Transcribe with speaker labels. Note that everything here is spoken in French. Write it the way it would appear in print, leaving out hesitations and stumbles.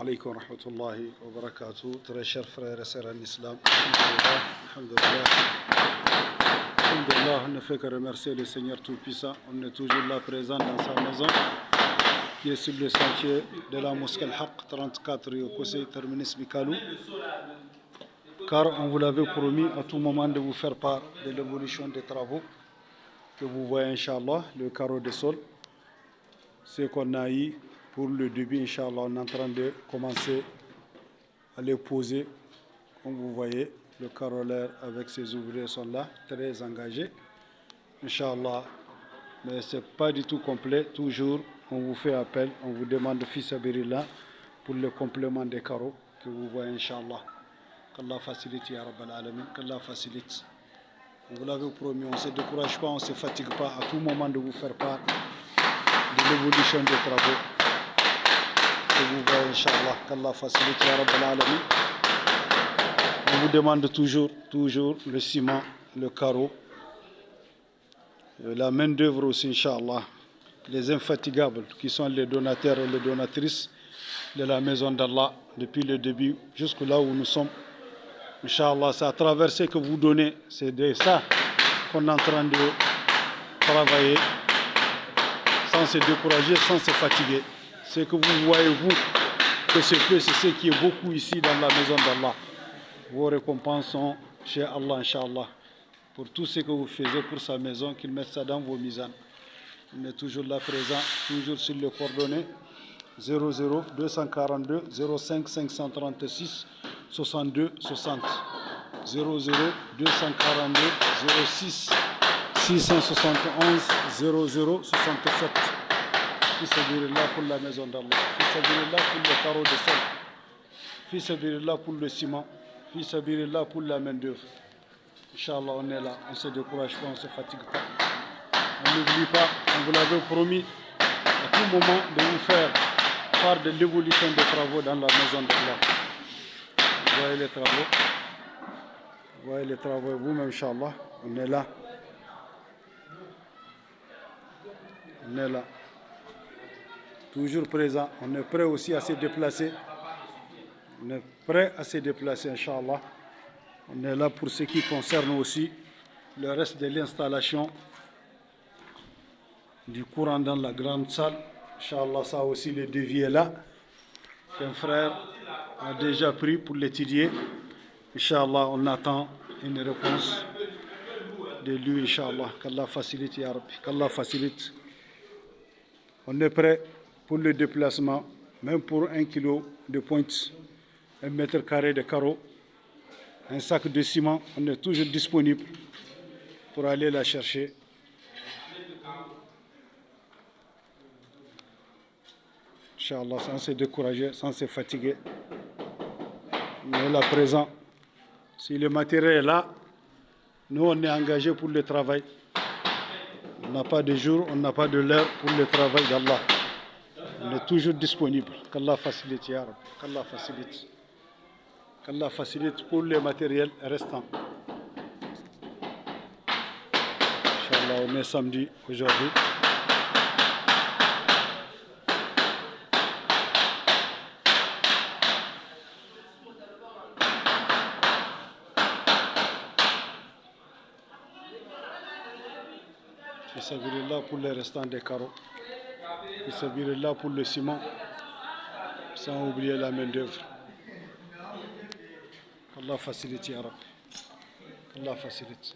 Speaker 1: Alaykoum wa rahmatullahi wa barakatuh. Très chers frères et sœurs en islam, alhamdulillah, alhamdulillah, alhamdulillah, on ne fait que remercier le Seigneur Tout-Puissant. On est toujours là présent dans sa maison qui est sur le sentier de la mosquée Al-Haq 34 rue Kosei terminus Bikalou, car on vous l'avait promis à tout moment de vous faire part de l'évolution des travaux que vous voyez, Inch'Allah, le carreau de sol. Ce qu'on a eu pour le début, Inch'Allah, on est en train de commencer à les poser. Comme vous voyez, le carolaire avec ses ouvriers sont là, très engagés, Inch'Allah. Mais ce n'est pas du tout complet. Toujours, on vous fait appel, on vous demande fils Abirila pour le complément des carreaux que vous voyez, Inch'Allah. Qu'Allah facilite, Ya Rabbal Alamin, qu'Allah facilite. On vous l'avait promis, on ne se décourage pas, on ne se fatigue pas à tout moment de vous faire part de l'évolution des travaux. Que vous voyez, Inch'Allah, qu'Allah facilite, Ya Rabbal Alamin. On vous demande toujours le ciment, le carreau, la main d'œuvre aussi, Inch'Allah. Les infatigables qui sont les donateurs et les donatrices de la maison d'Allah depuis le début jusqu'à là où nous sommes. Inch'Allah, c'est à travers ce que vous donnez, c'est de ça qu'on est en train de travailler sans se décourager, sans se fatiguer. Ce que vous voyez, vous, que c'est peu, c'est ce qui est beaucoup ici dans la maison d'Allah. Vos récompenses sont chez Allah, Inch'Allah. Pour tout ce que vous faites pour sa maison, qu'il mette ça dans vos misanes. On est toujours là présent, toujours sur les coordonnées 00 242 05 536 62 60 00 242 06 671 00 67. Fils Abirila pour la maison d'Allah, Fils Abirila pour le carreau de sol, Fils Abirila pour le ciment, Fils Abirila pour la main d'œuvre. Inch'Allah, on est là, on ne se décourage pas, on ne se fatigue pas. On n'oublie pas, on vous l'avait promis à tout moment de vous faire part de l'évolution des travaux dans la maison d'Allah. Vous voyez les travaux, vous voyez les travaux vous-même, Inch'Allah, on est là. On est là. Toujours présent, on est prêt aussi à se déplacer. On est prêt à se déplacer, Inch'Allah. On est là pour ce qui concerne aussi le reste de l'installation du courant dans la grande salle. Inch'Allah, ça aussi, le devis est là. Un frère a déjà pris pour l'étudier. Inch'Allah, on attend une réponse de lui, Inch'Allah. Qu'Allah facilite, Ya Rabbi. Qu'Allah facilite. On est prêt pour le déplacement, même pour 1 kilo de pointe, 1 mètre carré de carreau, un sac de ciment, on est toujours disponible pour aller la chercher. Inch'Allah, sans se décourager, sans se fatiguer. On est là présent. Si le matériel est là, nous on est engagés pour le travail. On n'a pas de jour, on n'a pas de l'heure pour le travail d'Allah. On est toujours disponible. Qu'Allah facilite, Ya Rabbi. Qu'Allah facilite. Qu'Allah facilite pour les matériels restants. Inch'Allah, on est samedi aujourd'hui. Fils Abirila pour les restants des carreaux. Fils Abirila pour le ciment, sans oublier la main d'œuvre. Qu'Allah facilite, Ya Rabbi. Qu'Allah facilite.